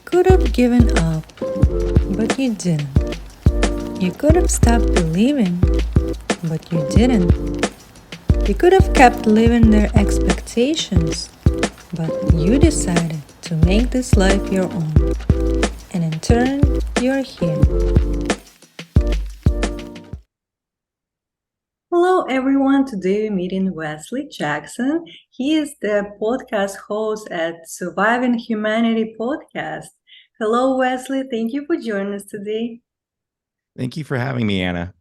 could have given up, but you didn't. You could have stopped believing, but you didn't. You could have kept living their expectations, but you decided to make this life your own. And in turn, you're here. Hello, everyone. Today we're meeting Wesley Jackson. He is the podcast host at Surviving Humanity podcast. Hello, Wesley. Thank you for joining us today. Thank you for having me, Anna.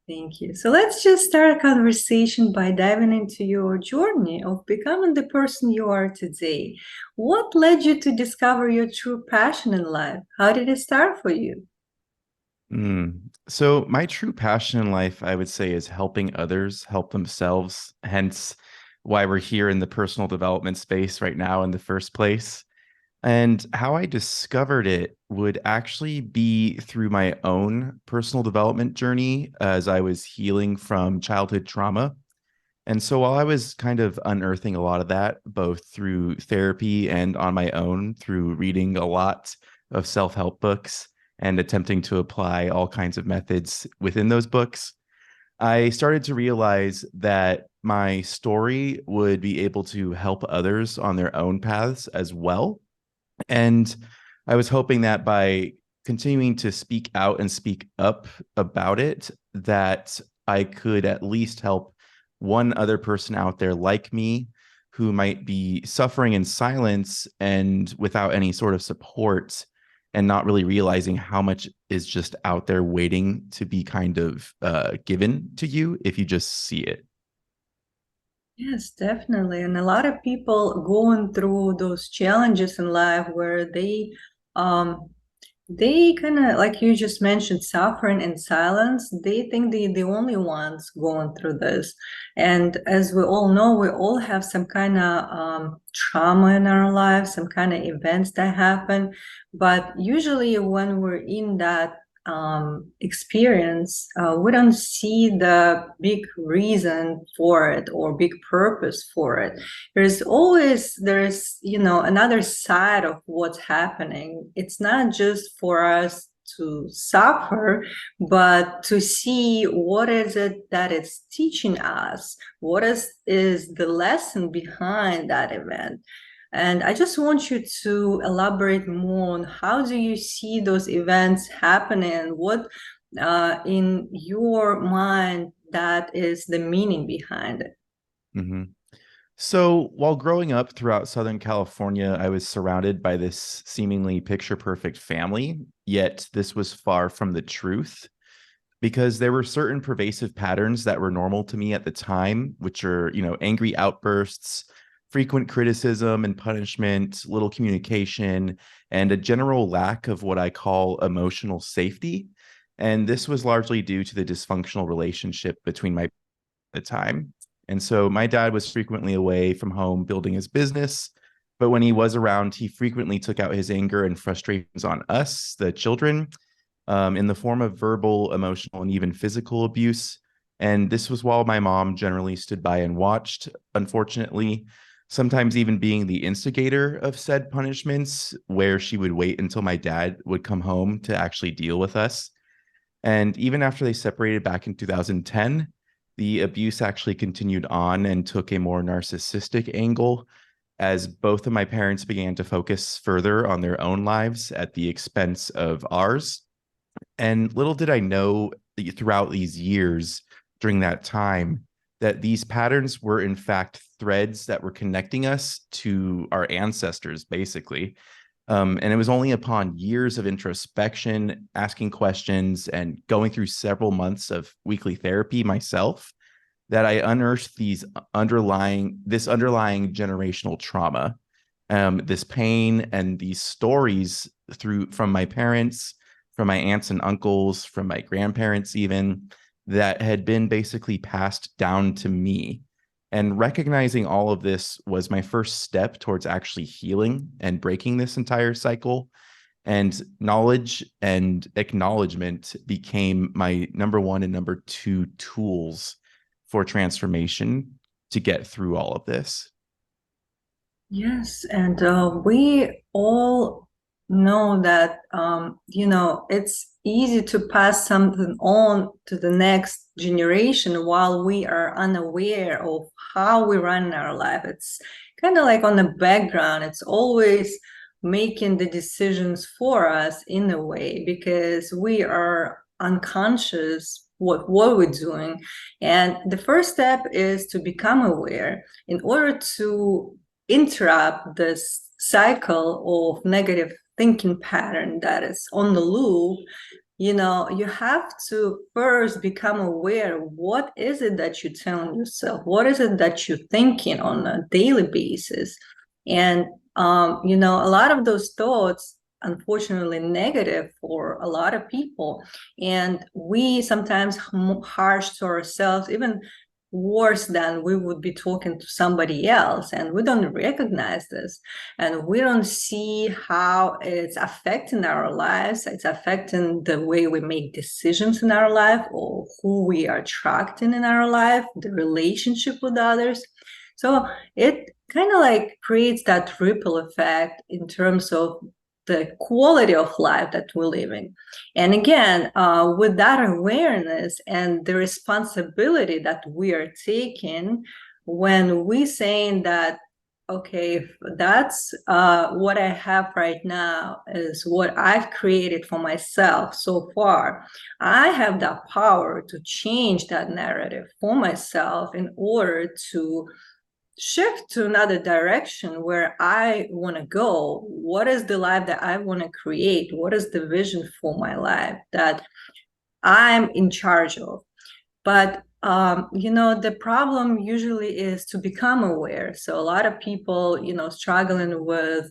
Thank you. So let's just start a conversation by diving into your journey of becoming the person you are today. What led you to discover your true passion in life? How did it start for you? So my true passion in life, I would say, is helping others help themselves. Hence why we're here in the personal development space right now in the first place. And how I discovered it would actually be through my own personal development journey as I was healing from childhood trauma. And so while I was kind of unearthing a lot of that, both through therapy and on my own through reading a lot of self-help books and attempting to apply all kinds of methods within those books, I started to realize that my story would be able to help others on their own paths as well. And I was hoping that by continuing to speak out and speak up about it, that I could at least help one other person out there like me who might be suffering in silence and without any sort of support and not really realizing how much is just out there waiting to be kind of given to you if you just see it. Yes, definitely. And a lot of people going through those challenges in life where um they kind of, like you just mentioned, suffering in silence. They think the only ones going through this. And as we all know, we all have some kind of trauma in our lives, some kind of events that happen. But usually when we're in that experience, we don't see the big reason for it or big purpose for it. There's another side of what's happening. It's not just for us to suffer, but to see what is it that it's teaching us, what is the lesson behind that event. And I just want you to elaborate more on how do you see those events happening? What in your mind that is the meaning behind it? Mhm. So while growing up throughout Southern California, I was surrounded by this seemingly picture perfect family, yet this was far from the truth because there were certain pervasive patterns that were normal to me at the time, which are, angry outbursts, frequent criticism and punishment, little communication, and a general lack of what I call emotional safety. And this was largely due to the dysfunctional relationship between my at the time. And so my dad was frequently away from home building his business. But when he was around, he frequently took out his anger and frustrations on us, the children, in the form of verbal, emotional, and even physical abuse. And this was while my mom generally stood by and watched, unfortunately, sometimes even being the instigator of said punishments, where she would wait until my dad would come home to actually deal with us. And even after they separated back in 2010, the abuse actually continued on and took a more narcissistic angle as both of my parents began to focus further on their own lives at the expense of ours. And little did I know throughout these years during that time that these patterns were, in fact, threads that were connecting us to our ancestors, basically. And it was only upon years of introspection, asking questions, and going through several months of weekly therapy myself that I unearthed this underlying generational trauma, this pain and these stories from my parents, from my aunts and uncles, from my grandparents, even that had been basically passed down to me. And recognizing all of this was my first step towards actually healing and breaking this entire cycle. And knowledge and acknowledgement became my number one and number two tools for transformation to get through all of this. Yes, and we all know that it's easy to pass something on to the next generation while we are unaware of how we run our life. It's kind of like on the background. It's always making the decisions for us in a way because we are unconscious what we're doing. And the first step is to become aware in order to interrupt this cycle of negative thinking pattern that is on the loop. You have to first become aware, what is it that you're telling yourself, what is it that you're thinking on a daily basis. And a lot of those thoughts unfortunately negative for a lot of people, and we sometimes harsh to ourselves, even worse than we would be talking to somebody else, and we don't recognize this, and we don't see how it's affecting our lives. It's affecting the way we make decisions in our life, or who we are attracting in our life, the relationship with others. So it kind of like creates that ripple effect in terms of the quality of life that we're living. And again, with that awareness and the responsibility that we are taking, when we saying that, okay, if that's what I have right now is what I've created for myself so far, I have the power to change that narrative for myself in order to shift to another direction where I want to go. What is the life that I want to create? What is the vision for my life that I'm in charge of? But the problem usually is to become aware. So a lot of people, struggling with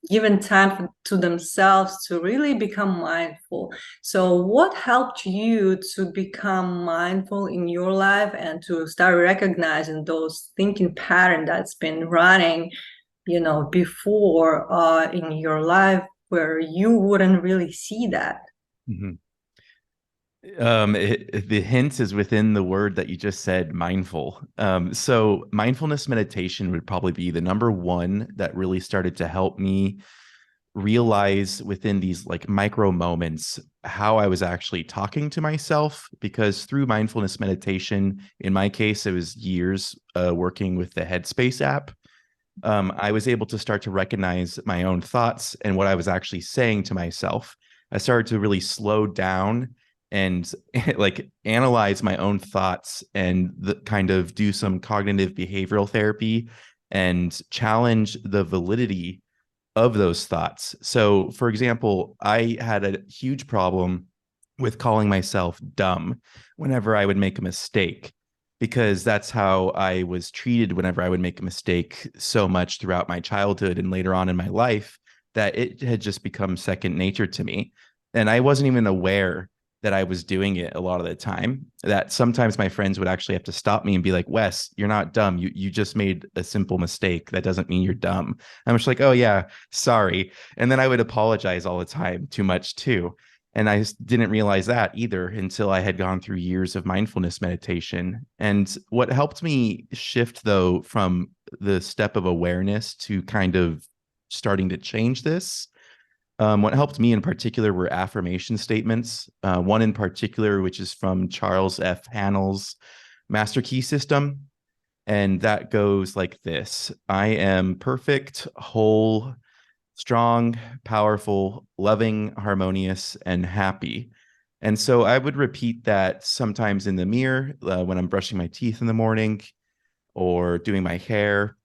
giving time to themselves to really become mindful. So what helped you to become mindful in your life and to start recognizing those thinking pattern that's been running, before in your life where you wouldn't really see that? Mhm. The hint is within the word that you just said, mindful. So mindfulness meditation would probably be the number one that really started to help me realize within these like micro moments how I was actually talking to myself. Because through mindfulness meditation, in my case, it was years working with the Headspace app. I was able to start to recognize my own thoughts and what I was actually saying to myself. I started to really slow down and like analyze my own thoughts and kind of do some cognitive behavioral therapy and challenge the validity of those thoughts. So, for example, I had a huge problem with calling myself dumb whenever I would make a mistake, because that's how I was treated whenever I would make a mistake so much throughout my childhood and later on in my life, that it had just become second nature to me. And I wasn't even aware that I was doing it a lot of the time. That sometimes my friends would actually have to stop me and be like, Wes, you're not dumb. You just made a simple mistake. That doesn't mean you're dumb. I'm just like, oh yeah, sorry. And then I would apologize all the time, too much too. And I didn't realize that either until I had gone through years of mindfulness meditation. And what helped me shift, though, from the step of awareness to kind of starting to change this, what helped me in particular were affirmation statements. One in particular, which is from Charles F. Hannell's Master Key System. And that goes like this: I am perfect, whole, strong, powerful, loving, harmonious, and happy. And so I would repeat that sometimes in the mirror when I'm brushing my teeth in the morning or doing my hair.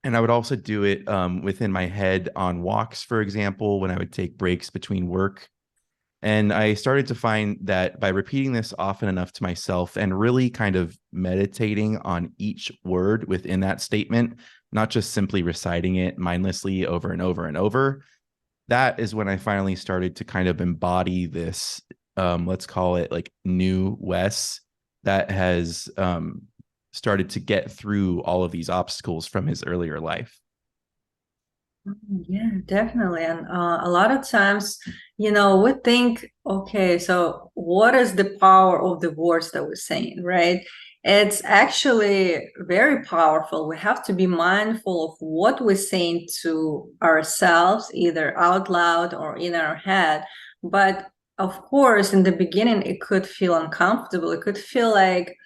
And I would also do it within my head on walks, for example, when I would take breaks between work. And I started to find that by repeating this often enough to myself and really kind of meditating on each word within that statement, not just simply reciting it mindlessly over and over and over, that is when I finally started to kind of embody this, let's call it like new Wes, that has started to get through all of these obstacles from his earlier life. Yeah, definitely. And a lot of times, we think, okay, so what is the power of the words that we're saying, right? It's actually very powerful. We have to be mindful of what we're saying to ourselves, either out loud or in our head. But of course, in the beginning, it could feel uncomfortable. It could feel like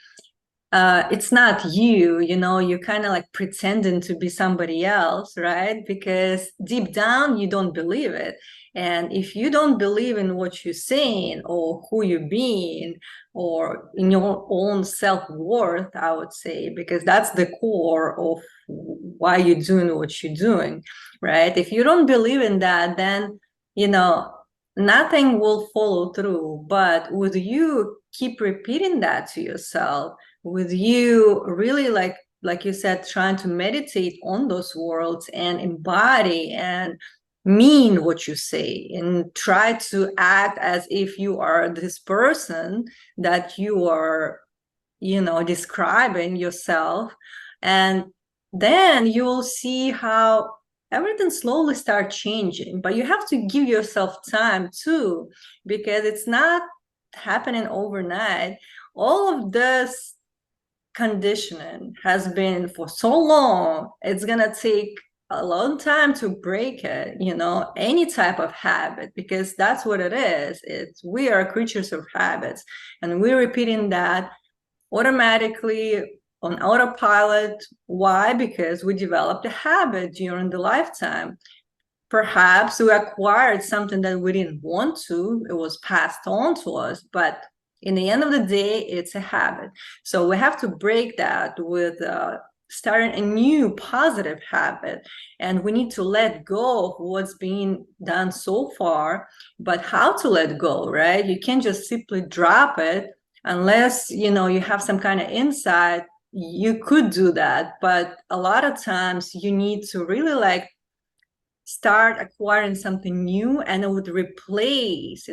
it's not you, you're kind of like pretending to be somebody else, right? Because deep down, you don't believe it. And if you don't believe in what you're saying or who you're being or in your own self-worth, I would say, because that's the core of why you're doing what you're doing, right? If you don't believe in that, then, nothing will follow through. But would you keep repeating that to yourself? With you really like you said, trying to meditate on those words and embody and mean what you say and try to act as if you are this person that you are describing yourself, and then you'll see how everything slowly start changing. But you have to give yourself time too, because it's not happening overnight. All of this conditioning has been for so long, it's gonna take a long time to break it, any type of habit, because that's what it is. It's we are creatures of habits, and we're repeating that automatically on autopilot. Why? Because we developed a habit during the lifetime. Perhaps we acquired something that we didn't want to, it was passed on to us, but in the end of the day, it's a habit. So we have to break that with starting a new positive habit, and we need to let go of what's being done so far. But how to let go, right? You can't just simply drop it unless you have some kind of insight. You could do that, but a lot of times you need to really start acquiring something new, and it would replace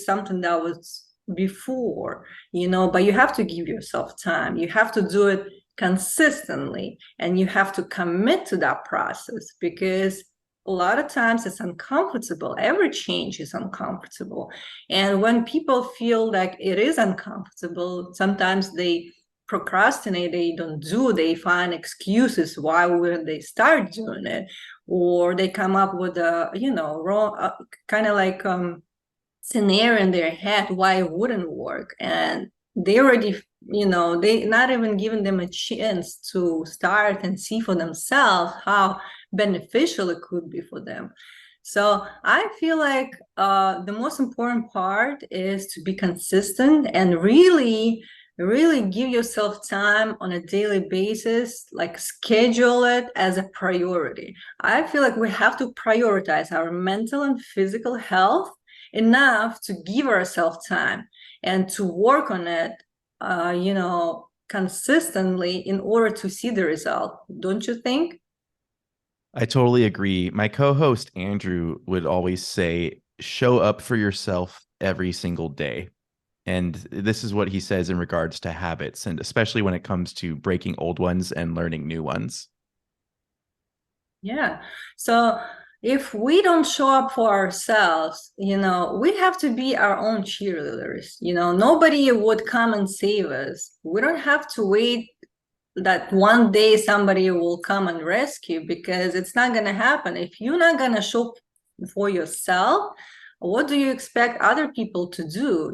something that was before, but you have to give yourself time. You have to do it consistently, and you have to commit to that process, because a lot of times it's uncomfortable. Every change is uncomfortable, and when people feel like it is uncomfortable, sometimes they procrastinate, they find excuses why wouldn't they start doing it, or they come up with a wrong kind of like scenario in their head why it wouldn't work, and they already they not even giving them a chance to start and see for themselves how beneficial it could be for them. So I feel like the most important part is to be consistent and really give yourself time on a daily basis, like schedule it as a priority. I feel like we have to prioritize our mental and physical health enough to give ourselves time and to work on it, consistently in order to see the result. Don't you think? I totally agree. My co-host Andrew would always say, show up for yourself every single day. And this is what he says in regards to habits, and especially when it comes to breaking old ones and learning new ones. Yeah. So if we don't show up for ourselves, we have to be our own cheerleaders. Nobody would come and save us. We don't have to wait that one day somebody will come and rescue, because it's not going to happen. If you're not going to show for yourself, what do you expect other people to do?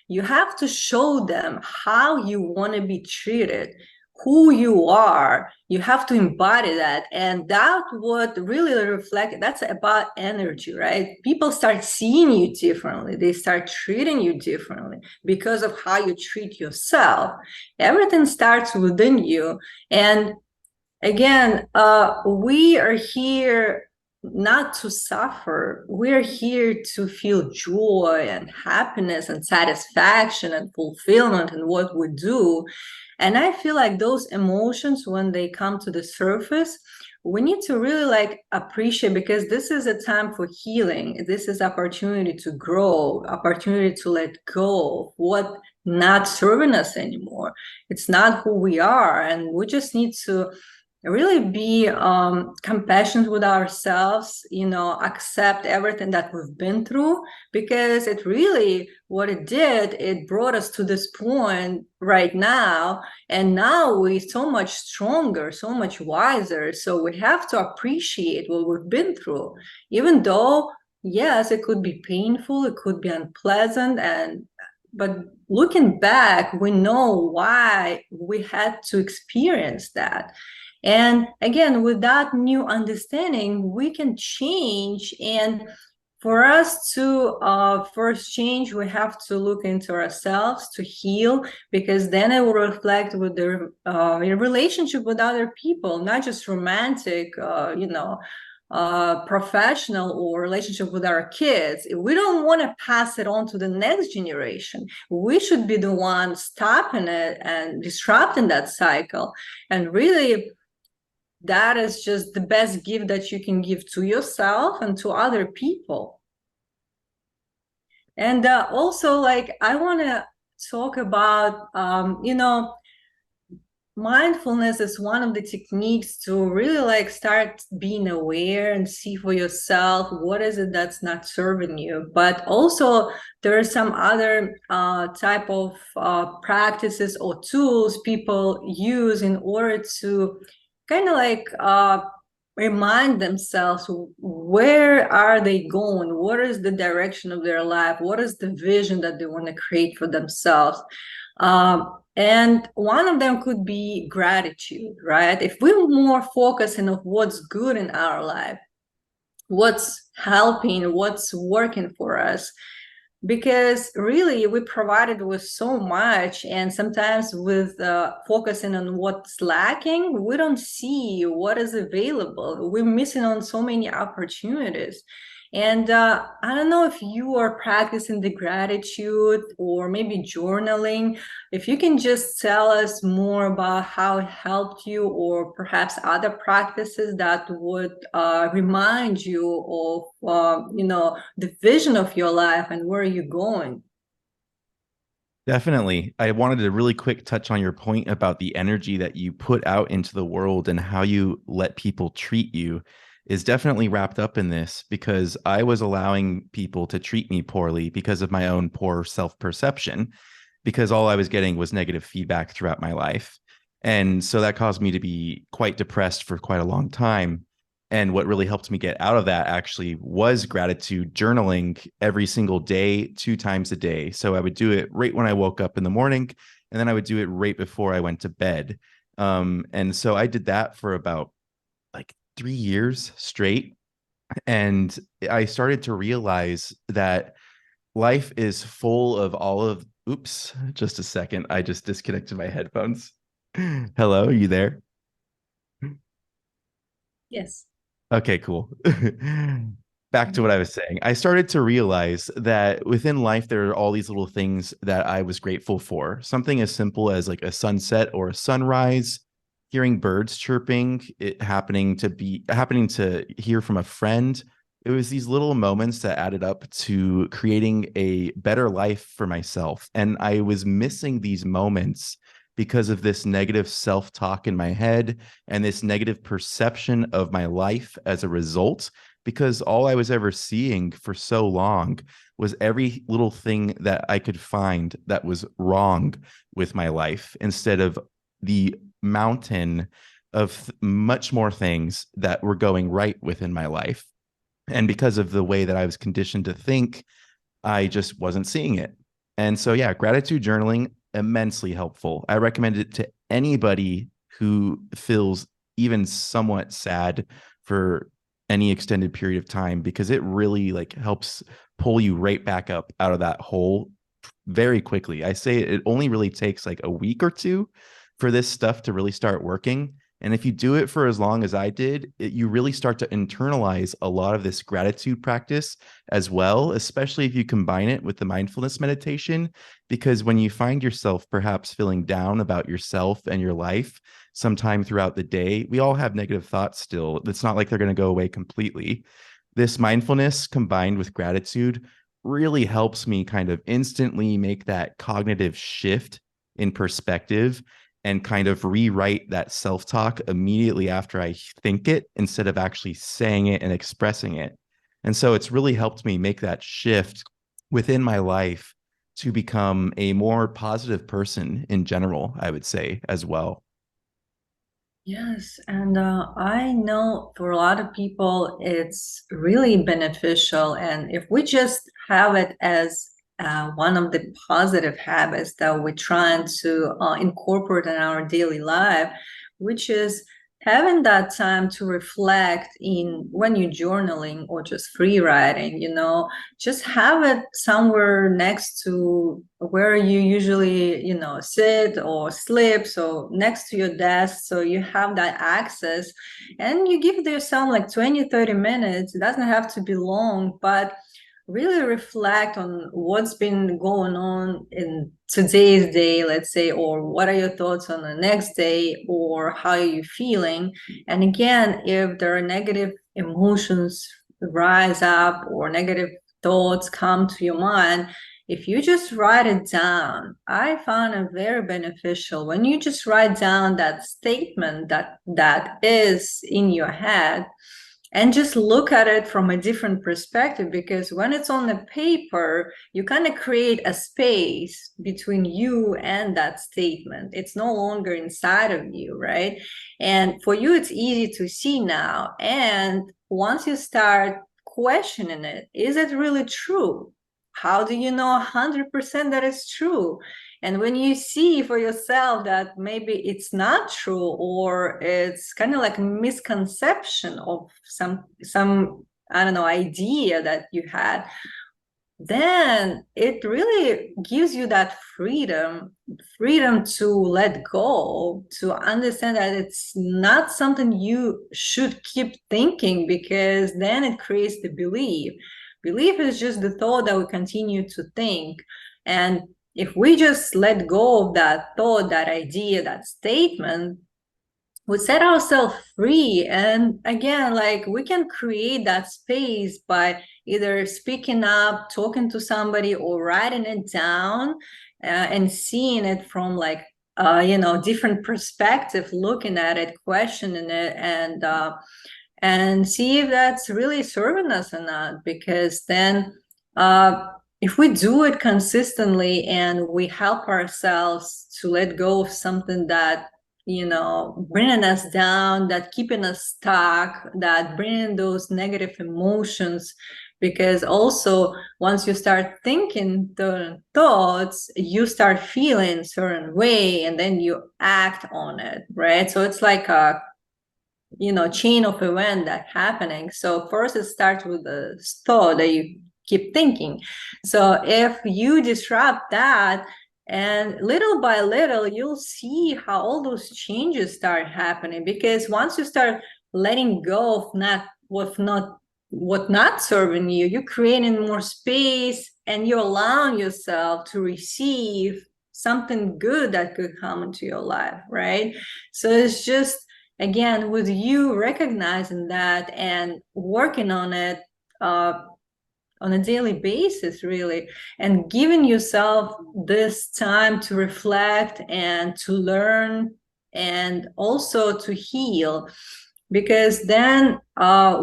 You have to show them how you want to be treated, who you are. You have to embody that, and that would really reflect. That's about energy, right? People start seeing you differently, they start treating you differently because of how you treat yourself. Everything starts within you. And again, we are here not to suffer. We're here to feel joy and happiness and satisfaction and fulfillment in what we do. And I feel like those emotions, when they come to the surface, we need to really appreciate, because this is a time for healing. This is opportunity to grow, opportunity to let go of what not serving us anymore. It's not who we are, and we just need to really be compassionate with ourselves, accept everything that we've been through, because it really, what it did, it brought us to this point right now. And now we're so much stronger, so much wiser. So we have to appreciate what we've been through, even though, yes, it could be painful, it could be unpleasant, but looking back, we know why we had to experience that. And again, with that new understanding, we can change. And for us to first change, we have to look into ourselves to heal, because then it will reflect with the relationship with other people, not just romantic, professional or relationship with our kids. We don't want to pass it on to the next generation. We should be the one stopping it and disrupting that cycle. And really, that is just the best gift that you can give to yourself and to other people. And also, like, I want to talk about, mindfulness is one of the techniques to really like start being aware and see for yourself what is it that's not serving you. But also there are some other type of practices or tools people use in order to kind of like remind themselves where are they going, what is the direction of their life, what is the vision that they want to create for themselves. And one of them could be gratitude, right? If we're more focusing on what's good in our life, what's helping, what's working for us, because really we provided with so much, and sometimes with focusing on what's lacking, we don't see what is available. We're missing on so many opportunities. And I don't know if you are practicing the gratitude or maybe journaling. If you can just tell us more about how it helped you, or perhaps other practices that would remind you of, the vision of your life and where you're going. Definitely. I wanted to really quick touch on your point about the energy that you put out into the world and how you let people treat you is definitely wrapped up in this, because I was allowing people to treat me poorly because of my own poor self-perception, because all I was getting was negative feedback throughout my life. And so that caused me to be quite depressed for quite a long time. And what really helped me get out of that actually was gratitude journaling every single day, 2 times a day. So I would do it right when I woke up in the morning, and then I would do it right before I went to bed. And so I did that for about like 3 years straight. And I started to realize that life is full of all of, oops, just a second. I just disconnected my headphones. Hello, are you there? Yes. Okay, cool. Back to what I was saying. I started to realize that within life, there are all these little things that I was grateful for. Something as simple as like a sunset or a sunrise, hearing birds chirping, it happening to hear from a friend. It was these little moments that added up to creating a better life for myself. And I was missing these moments because of this negative self-talk in my head and this negative perception of my life as a result, because all I was ever seeing for so long was every little thing that I could find that was wrong with my life, instead of the mountain of much more things that were going right within my life. And because of the way that I was conditioned to think, I just wasn't seeing it. And so, yeah, gratitude journaling, immensely helpful. I recommend it to anybody who feels even somewhat sad for any extended period of time, because it really like helps pull you right back up out of that hole very quickly. I say it only really takes like a week or two for this stuff to really start working. And if you do it for as long as I did, you really start to internalize a lot of this gratitude practice as well, especially if you combine it with the mindfulness meditation. Because when you find yourself perhaps feeling down about yourself and your life sometime throughout the day, we all have negative thoughts still. It's not like they're going to go away completely. This mindfulness combined with gratitude really helps me kind of instantly make that cognitive shift in perspective and kind of rewrite that self-talk immediately after I think it instead of actually saying it and expressing it. And so it's really helped me make that shift within my life to become a more positive person in general, I would say, as well. Yes, and I know for a lot of people it's really beneficial. And if we just have it as one of the positive habits that we're trying to incorporate in our daily life, which is having that time to reflect in when you're journaling or just free writing, just have it somewhere next to where you usually, sit or sleep. So next to your desk, so you have that access, and you give yourself like 20, 30 minutes. It doesn't have to be long, but really reflect on what's been going on in today's day, let's say, or what are your thoughts on the next day, or how are you feeling. And again, if there are negative emotions rise up or negative thoughts come to your mind, if you just write it down, I found it very beneficial when you just write down that statement that is in your head, and just look at it from a different perspective. Because when it's on the paper, you kind of create a space between you and that statement. It's no longer inside of you, right? And for you, it's easy to see now. And once you start questioning it, is it really true? How do you know 100% that it's true? And when you see for yourself that maybe it's not true, or it's kind of like a misconception of some I don't know, idea that you had, then it really gives you that freedom to let go, to understand that it's not something you should keep thinking, because then it creates the belief is just the thought that we continue to think. And if we just let go of that thought, that idea, that statement, we set ourselves free. And again, like, we can create that space by either speaking up, talking to somebody, or writing it down, and seeing it from like different perspective, looking at it, questioning it, and see if that's really serving us or not. Because then if we do it consistently and we help ourselves to let go of something that bringing us down, that keeping us stuck, that bringing those negative emotions. Because also, once you start thinking the thoughts, you start feeling a certain way, and then you act on it, right? So it's like a chain of event that happening. So first it starts with the thought that you keep thinking. So if you disrupt that, and little by little, you'll see how all those changes start happening. Because once you start letting go of what not serving you, you're creating more space, and you're allowing yourself to receive something good that could come into your life, right? So it's just, again, with you recognizing that and working on it on a daily basis, really, and giving yourself this time to reflect and to learn, and also to heal. Because then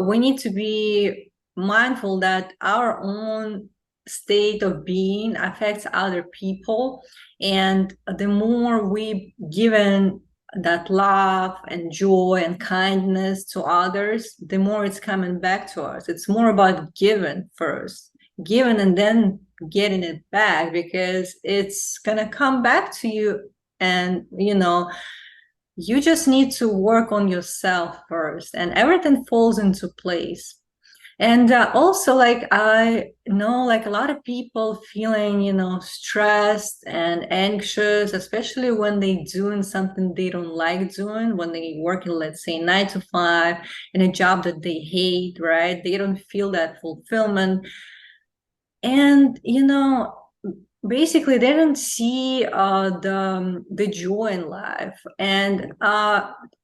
we need to be mindful that our own state of being affects other people. And the more we given that love and joy and kindness to others, the more it's coming back to us. It's more about giving first, giving and then getting it back, because it's gonna come back to you. And you just need to work on yourself first, and everything falls into place. And also, like, I know, like, a lot of people feeling, stressed and anxious, especially when they doing something they don't like doing, when they working, let's say, 9 to 5 in a job that they hate, right? They don't feel that fulfillment. And, basically they don't see the joy in life. And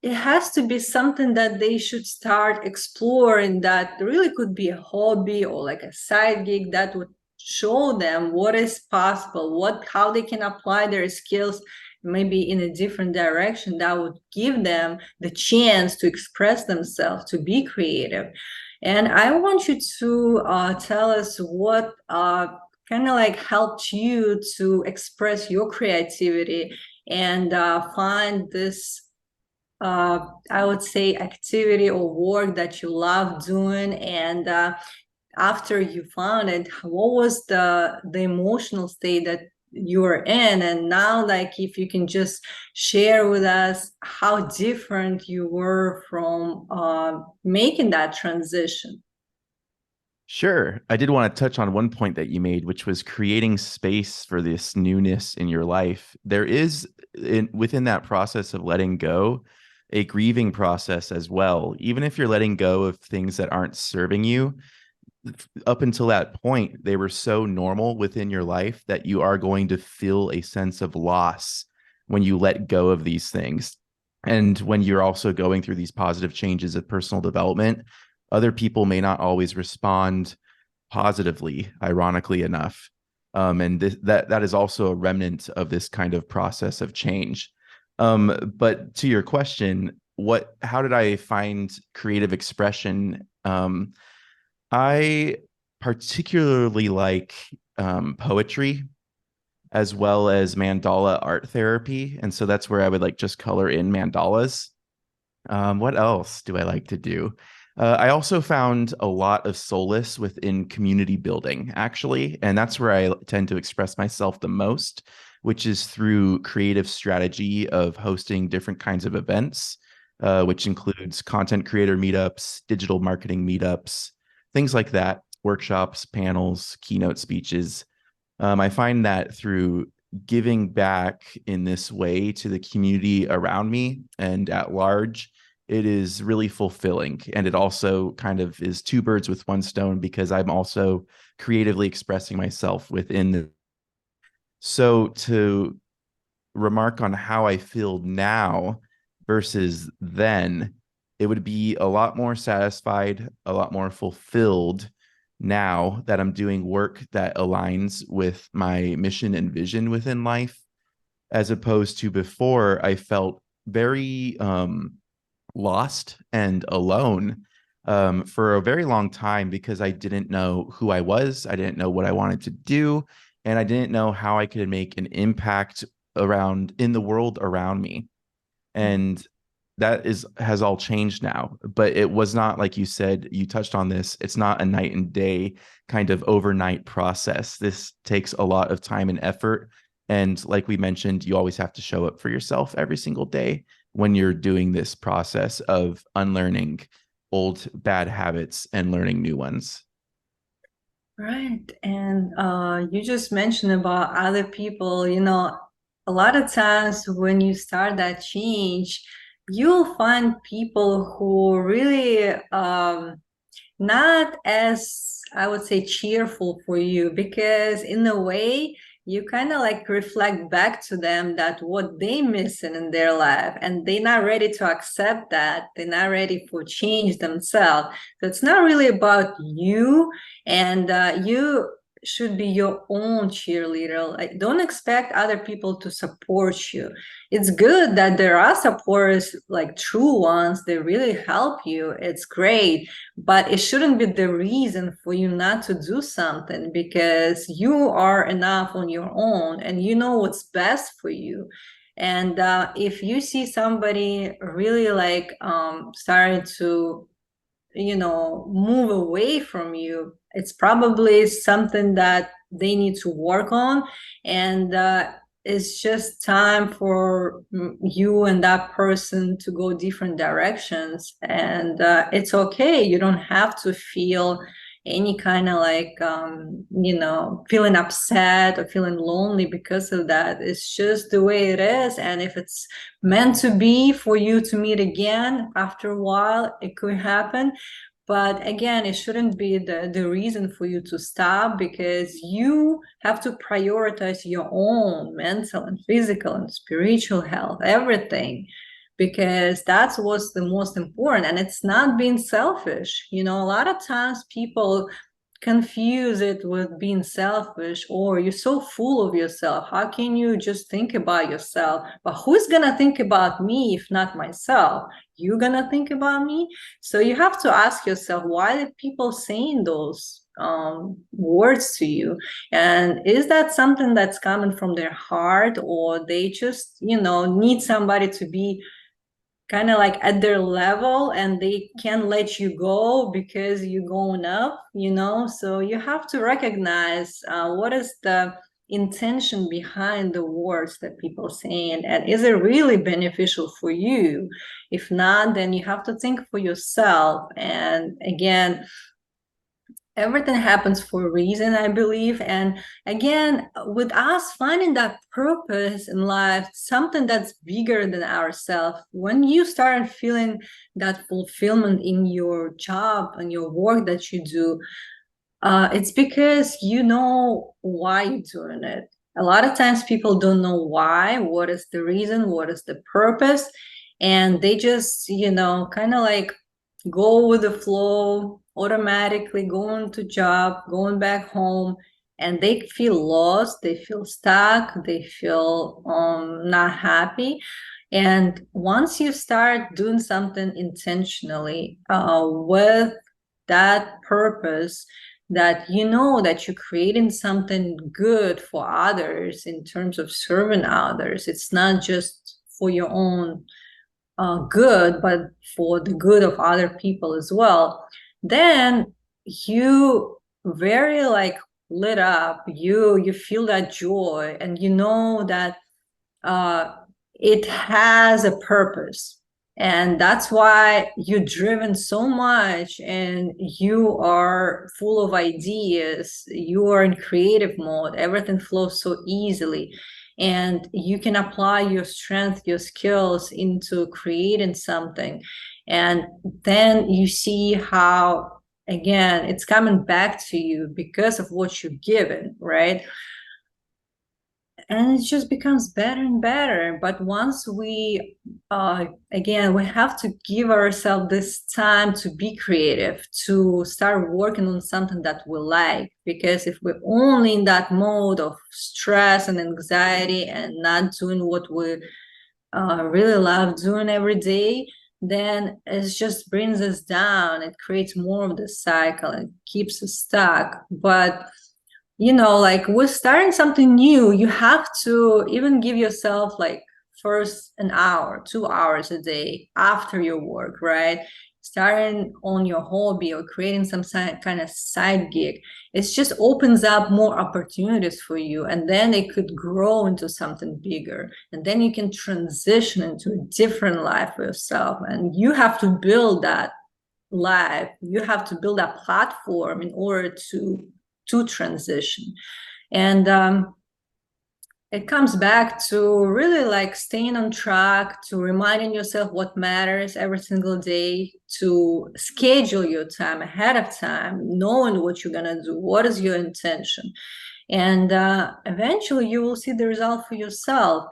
it has to be something that they should start exploring, that really could be a hobby or like a side gig that would show them what is possible, how they can apply their skills maybe in a different direction that would give them the chance to express themselves, to be creative. And I want you to tell us what kind of like helped you to express your creativity and find this I would say activity or work that you love doing. And after you found it, what was the emotional state that you were in? And now, like, if you can just share with us how different you were from making that transition. Sure. I did want to touch on one point that you made, which was creating space for this newness in your life. There is within that process of letting go, a grieving process as well. Even if you're letting go of things that aren't serving you, up until that point, they were so normal within your life that you are going to feel a sense of loss when you let go of these things. And when you're also going through these positive changes of personal development, other people may not always respond positively, ironically enough. And that is also a remnant of this kind of process of change. But to your question, how did I find creative expression? I particularly like poetry as well as mandala art therapy. And so that's where I would like just color in mandalas. What else do I like to do? I also found a lot of solace within community building, actually. And that's where I tend to express myself the most, which is through creative strategy of hosting different kinds of events, which includes content creator meetups, digital marketing meetups, things like that, workshops, panels, keynote speeches. I find that through giving back in this way to the community around me and at large, it is really fulfilling. And it also kind of is two birds with one stone because I'm also creatively expressing myself within the. So to remark on how I feel now versus then, it would be a lot more satisfied, a lot more fulfilled now that I'm doing work that aligns with my mission and vision within life, as opposed to before I felt very lost and alone for a very long time because I didn't know who I was. I didn't know what I wanted to do. And I didn't know how I could make an impact around in the world around me. And that has all changed now. But it was not, like you said, you touched on this, it's not a night and day kind of overnight process. This takes a lot of time and effort. And like we mentioned, you always have to show up for yourself every single day when you're doing this process of unlearning old bad habits and learning new ones. Right. And you just mentioned about other people, you know, a lot of times when you start that change, you'll find people who really not as I would say cheerful for you because in a way you kind of like reflect back to them that what they missing in their life and they're not ready to accept that they're not ready for change themselves. So it's not really about you, and you should be your own cheerleader. Like, don't expect other people to support you. It's good that there are supporters, like true ones, they really help you. It's great, but it shouldn't be the reason for you not to do something because you are enough on your own and you know what's best for you. And if you see somebody really like starting to, you know, move away from you, it's probably something that they need to work on. And it's just time for you and that person to go different directions. And it's okay. You don't have to feel any kind of like, you know, feeling upset or feeling lonely because of that. It's just the way it is. And if it's meant to be for you to meet again after a while, it could happen. But again, it shouldn't be the reason for you to stop because you have to prioritize your own mental and physical and spiritual health, everything, because that's what's the most important. And it's not being selfish. You know, a lot of times people confuse it with being selfish, or you're so full of yourself. How can you just think about yourself? But who's gonna think about me if not myself? You're gonna think about me? So you have to ask yourself, why did people saying those words to you? And is that something that's coming from their heart, or they just, need somebody to be kind of like at their level and they can't let you go because you're going up, so you have to recognize what is the intention behind the words that people saying, and is it really beneficial for you? If not, then you have to think for yourself. And again, everything happens for a reason, I believe. And again, with us finding that purpose in life, something that's bigger than ourselves, when you start feeling that fulfillment in your job and your work that you do, it's because you know why you're doing it. A lot of times people don't know why, what is the reason, what is the purpose, and they just, kind of like go with the flow, automatically going to job, going back home, and they feel lost, they feel stuck, they feel not happy. And once you start doing something intentionally with that purpose, that that you're creating something good for others in terms of serving others, it's not just for your own good, but for the good of other people as well, then you very like lit up, you feel that joy, and you know that uh, it has a purpose. And that's why you're driven so much, and you are full of ideas, you are in creative mode, everything flows so easily, and you can apply your strength, your skills into creating something. And then you see how, again, it's coming back to you because of what you're given, right? And it just becomes better and better. But once we again, we have to give ourselves this time to be creative, to start working on something that we like. Because if we're only in that mode of stress and anxiety and not doing what we really love doing every day, then it just brings us down. It creates more of the cycle and keeps us stuck. But like with starting something new, you have to even give yourself like first an hour, 2 hours a day after your work, right? Starting on your hobby or creating some kind of side gig, it just opens up more opportunities for you, and then it could grow into something bigger, and then you can transition into a different life for yourself. And you have to build that life, you have to build a platform in order to transition. And it comes back to really like staying on track, to reminding yourself what matters every single day, to schedule your time ahead of time, knowing what you're gonna do, what is your intention. And eventually you will see the result for yourself.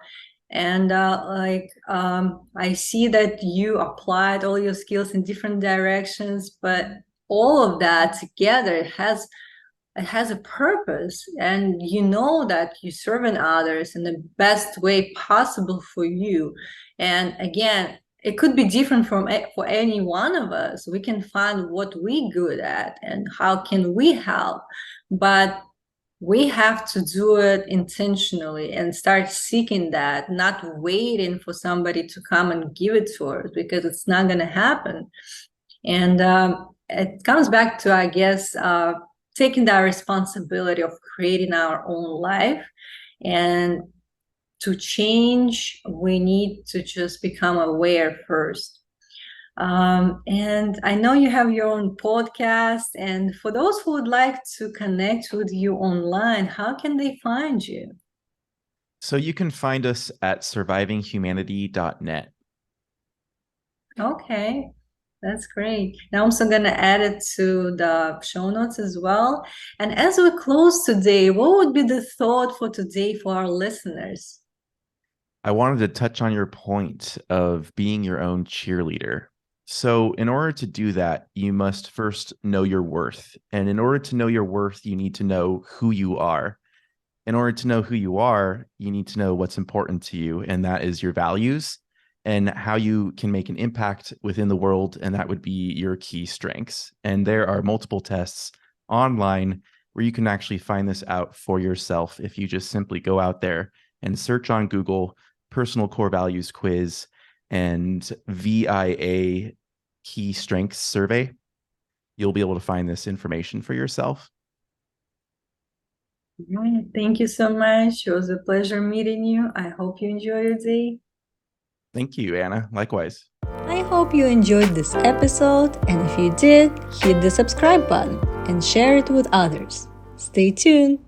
And I see that you applied all your skills in different directions, but all of that together has a purpose, and you know that you're serving others in the best way possible for you. And again, it could be different for any one of us. We can find what we're good at and how can we help, but we have to do it intentionally and start seeking that, not waiting for somebody to come and give it to us, because it's not going to happen. And it comes back to, I guess, taking that responsibility of creating our own life. And to change, we need to just become aware first. And I know you have your own podcast. And for those who would like to connect with you online, how can they find you? So you can find us at survivinghumanity.net. Okay. That's great. Now I'm also going to add it to the show notes as well. And as we close today, what would be the thought for today for our listeners? I wanted to touch on your point of being your own cheerleader. So, in order to do that, you must first know your worth. And in order to know your worth, you need to know who you are. In order to know who you are, you need to know what's important to you, and that is your values and how you can make an impact within the world. And that would be your key strengths. And there are multiple tests online where you can actually find this out for yourself if you just simply go out there and search on Google personal core values quiz and VIA key strengths survey. You'll be able to find this information for yourself. Right. Thank you so much. It was a pleasure meeting you. I hope you enjoy your day. Thank you, Anna. Likewise. I hope you enjoyed this episode, and if you did, hit the subscribe button and share it with others. Stay tuned!